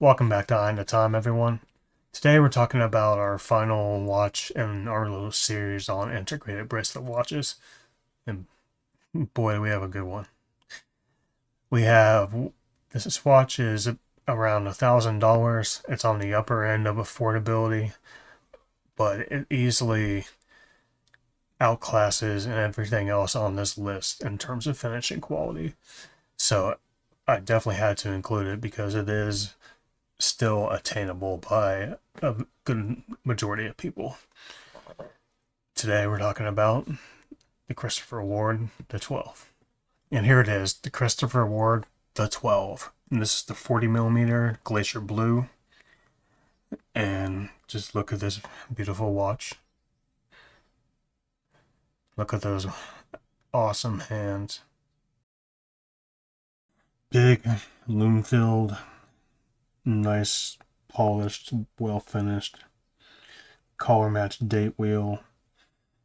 Welcome back to Eye in the Time, everyone. Today we're talking about our final watch in our little series on integrated bracelet watches. And boy, we have a good one. This watch is around $1,000. It's on the upper end of affordability, but it easily outclasses and everything else on this list in terms of finishing quality. So I definitely had to include it because it is still attainable by a good majority of people. Today we're talking about the Christopher Ward, the 12. And here it is, the Christopher Ward, the 12. And this is the 40mm Glacier Blue. And just look at this beautiful watch. Look at those awesome hands. Big, lume filled, nice, polished, well finished, collar matched date wheel.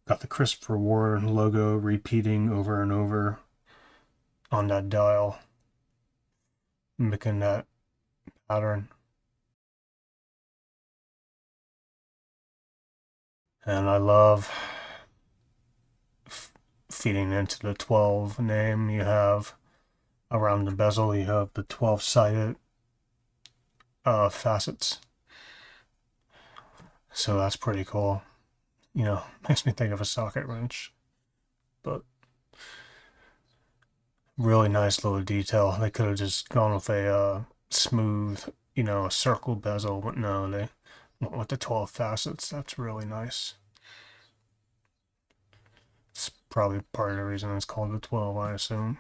Got the Christopher Ward logo repeating over and over on that dial, making that pattern. And I love feeding into the 12 name. You have around the bezel, you have the 12-sided facets. So that's pretty cool. You know, makes me think of a socket wrench. But really nice little detail. They could have just gone with a smooth, a circle bezel, but no, they went with the 12 facets. That's really nice. It's probably part of the reason it's called the 12, I assume.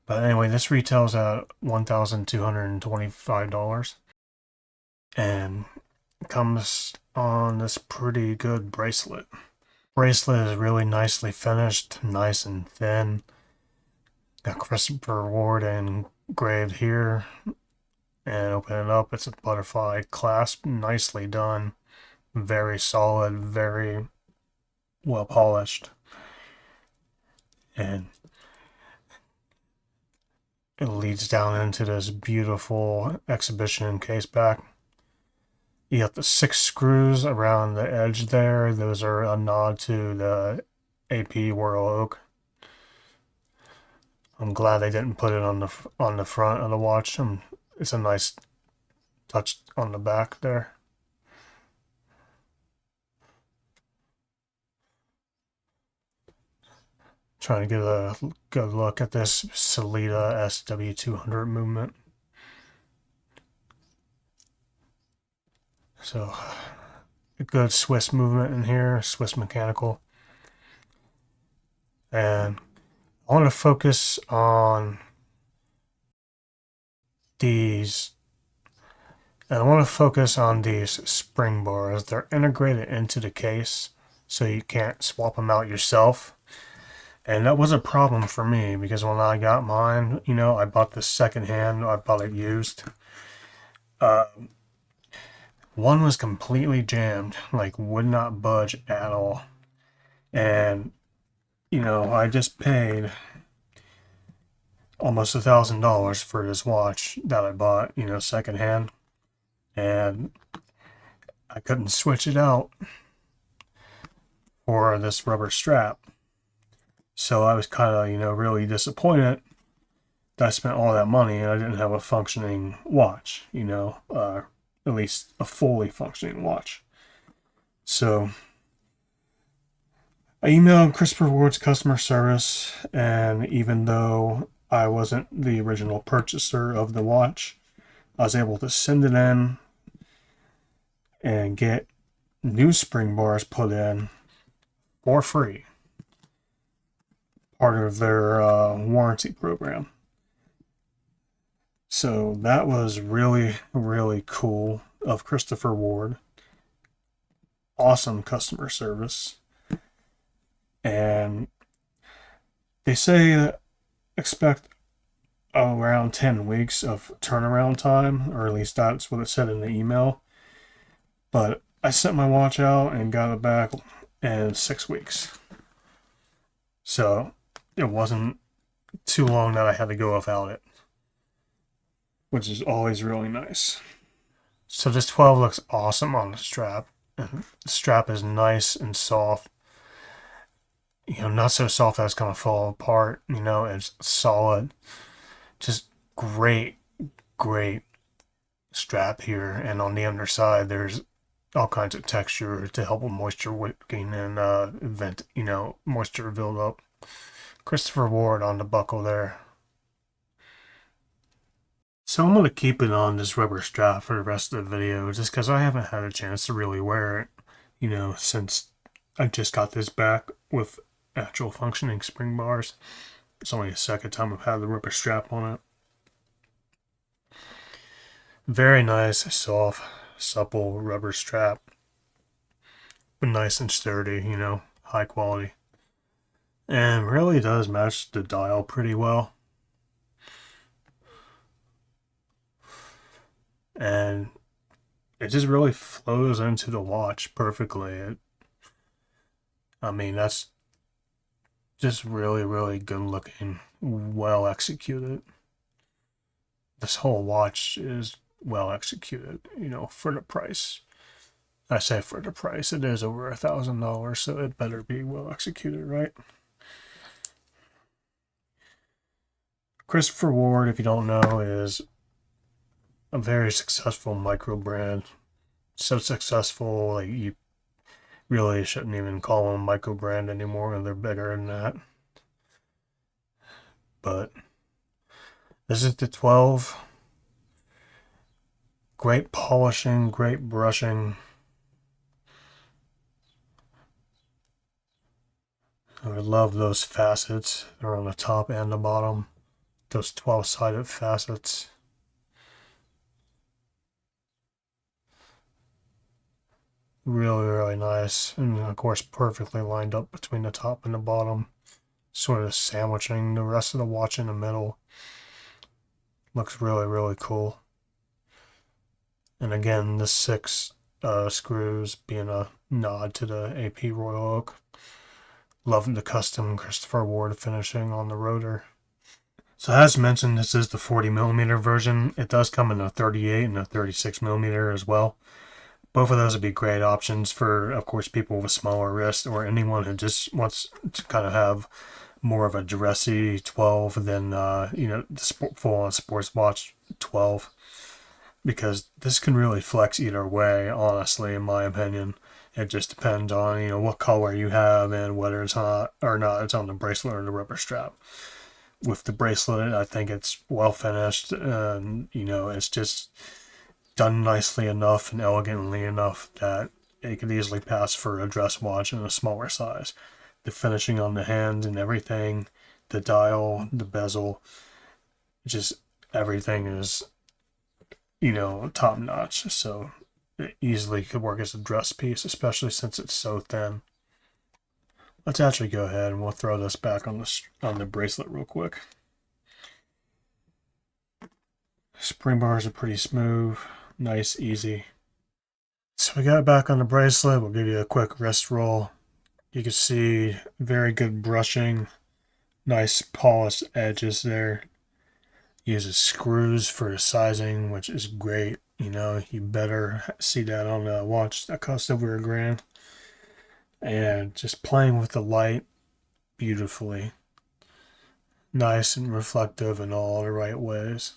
But anyway, this retails at $1,225 and comes on this pretty good bracelet. Bracelet is really nicely finished, nice and thin. Got Christopher Ward engraved here, and open it up. It's a butterfly clasp, nicely done, very solid, very well polished, and it leads down into this beautiful exhibition case back. You got the 6 screws around the edge there. Those are a nod to the AP Whirl Oak. I'm glad they didn't put it on the front of the watch. It's a nice touch on the back there. Trying to get a good look at this Salida SW200 movement. So, a good Swiss movement in here, Swiss mechanical. And I want to focus on these. And I want to focus on these spring bars. They're integrated into the case, so you can't swap them out yourself. And that was a problem for me because when I got mine, I bought this secondhand. I bought it used. One was completely jammed, like would not budge at all. And, I just paid almost $1,000 for this watch that I bought, secondhand. And I couldn't switch it out for this rubber strap. So I was kind of, really disappointed that I spent all that money and I didn't have a functioning watch, at least a fully functioning watch. So I emailed Christopher Ward's customer service, and even though I wasn't the original purchaser of the watch, I was able to send it in and get new spring bars put in for free. Part of their warranty program. So that was really, really cool of Christopher Ward. Awesome customer service. And they say expect around 10 weeks of turnaround time, or at least that's what it said in the email. But I sent my watch out and got it back in 6 weeks. So it wasn't too long that I had to go without it. which is always really nice. So this 12 looks awesome on the strap. And the strap is nice and soft. Not so soft that it's going to fall apart. It's solid. Just great, great strap here. And on the underside, there's all kinds of texture to help with moisture wicking and prevent, moisture buildup. Christopher Ward on the buckle there. So I'm going to keep it on this rubber strap for the rest of the video just because I haven't had a chance to really wear it, since I just got this back with actual functioning spring bars. It's only the second time I've had the rubber strap on it. Very nice, soft, supple rubber strap. But nice and sturdy, high quality. And really does match the dial pretty well. And it just really flows into the watch perfectly. That's just really, really good looking, well executed. This whole watch is well executed, for the price. I say for the price, it is over $1,000, so it better be well executed, right? Christopher Ward, if you don't know, is a very successful micro brand. So successful, like you really shouldn't even call them micro brand anymore, and they're bigger than that. But this is the 12. Great polishing, great brushing. I love those facets. They're on the top and the bottom. Those 12-sided facets. Really, really nice. And of course, perfectly lined up between the top and the bottom. Sort of sandwiching the rest of the watch in the middle. Looks really, really cool. And again, the 6 screws being a nod to the AP Royal Oak. Love the custom Christopher Ward finishing on the rotor. So as mentioned, this is the 40mm version. It does come in a 38 and a 36mm as well. Both of those would be great options for, of course, people with a smaller wrist or anyone who just wants to kind of have more of a dressy 12 than, the full-on sports watch 12. Because this can really flex either way, honestly, in my opinion. It just depends on, what color you have and whether it's not or not it's on the bracelet or the rubber strap. With the bracelet, I think it's well finished and, it's just done nicely enough and elegantly enough that it could easily pass for a dress watch in a smaller size. The finishing on the hand and everything, the dial, the bezel, just everything is, top notch. So it easily could work as a dress piece, especially since it's so thin. Let's actually go ahead and we'll throw this back on the bracelet real quick. Spring bars are pretty smooth, nice, easy. So we got it back on the bracelet. We'll give you a quick wrist roll. You can see very good brushing, nice polished edges there. Uses screws for the sizing, which is great. You better see that on a watch that costs over $1,000. And just playing with the light beautifully. Nice and reflective in all the right ways.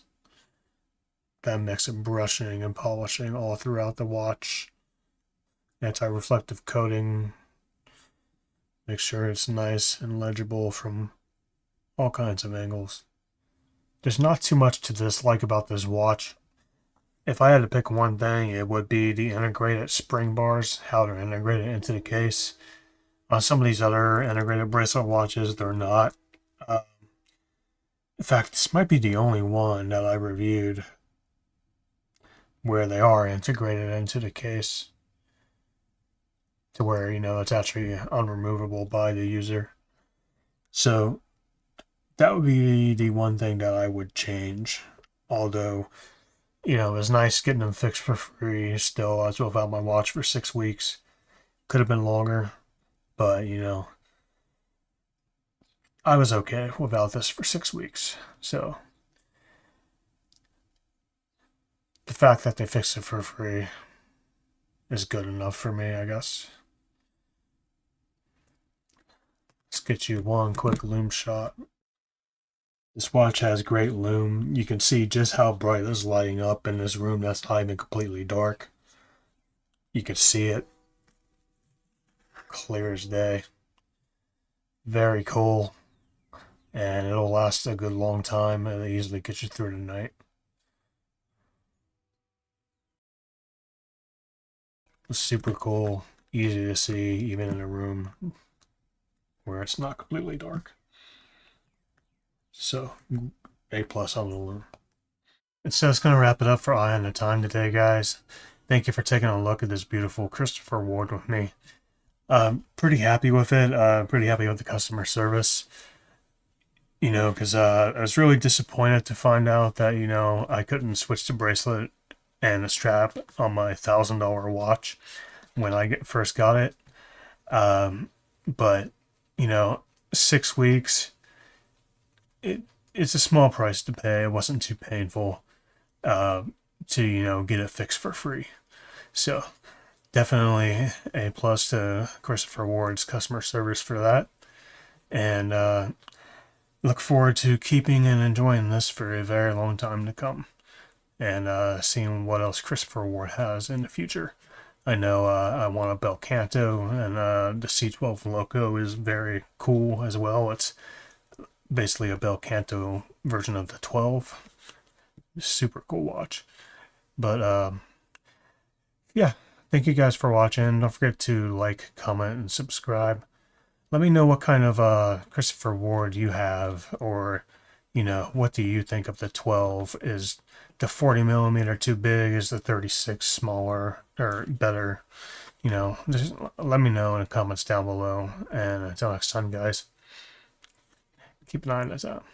That mix of brushing and polishing all throughout the watch. Anti-reflective coating. Make sure it's nice and legible from all kinds of angles. There's not too much to dislike about this watch. If I had to pick one thing, it would be the integrated spring bars, how they're integrated into the case. On some of these other integrated bracelet watches, they're not. In fact, this might be the only one that I reviewed where they are integrated into the case to where, it's actually unremovable by the user. So that would be the one thing that I would change. Although, it was nice getting them fixed for free still. I was without my watch for 6 weeks. Could have been longer, but, I was okay without this for 6 weeks. So the fact that they fixed it for free is good enough for me, I guess. Let's get you one quick Lume shot. This watch has great Lume. You can see just how bright it's lighting up in this room that's not even completely dark. You can see it clear as day. Very cool. And it'll last a good long time. It'll easily get you through the night. It's super cool. Easy to see even in a room where it's not completely dark. So, A plus on the Lume. And so that's going to wrap it up for Eye on the Time today, guys. Thank you for taking a look at this beautiful Christopher Ward with me. Pretty happy with it. Pretty happy with the customer service. You know, because I was really disappointed to find out that, you know, I couldn't switch the bracelet and the strap on my $1,000 watch when I first got it. But, you know, 6 weeks, it's a small price to pay. It wasn't too painful to, you know, get it fixed for free. So definitely A plus to Christopher Ward's customer service for that. And look forward to keeping and enjoying this for a very long time to come, and seeing what else Christopher Ward has in the future. I know I want a Bel Canto, and the C12 Loco is very cool as well. It's basically a Bel Canto version of the 12. Super cool watch. But yeah, thank you guys for watching. Don't forget to like, comment, and subscribe. Let me know what kind of Christopher Ward you have, or, you know, what do you think of the 12? Is the 40mm too big? Is the 36 smaller or better? You know, just let me know in the comments down below. And until next time, guys, keep an eye on this out.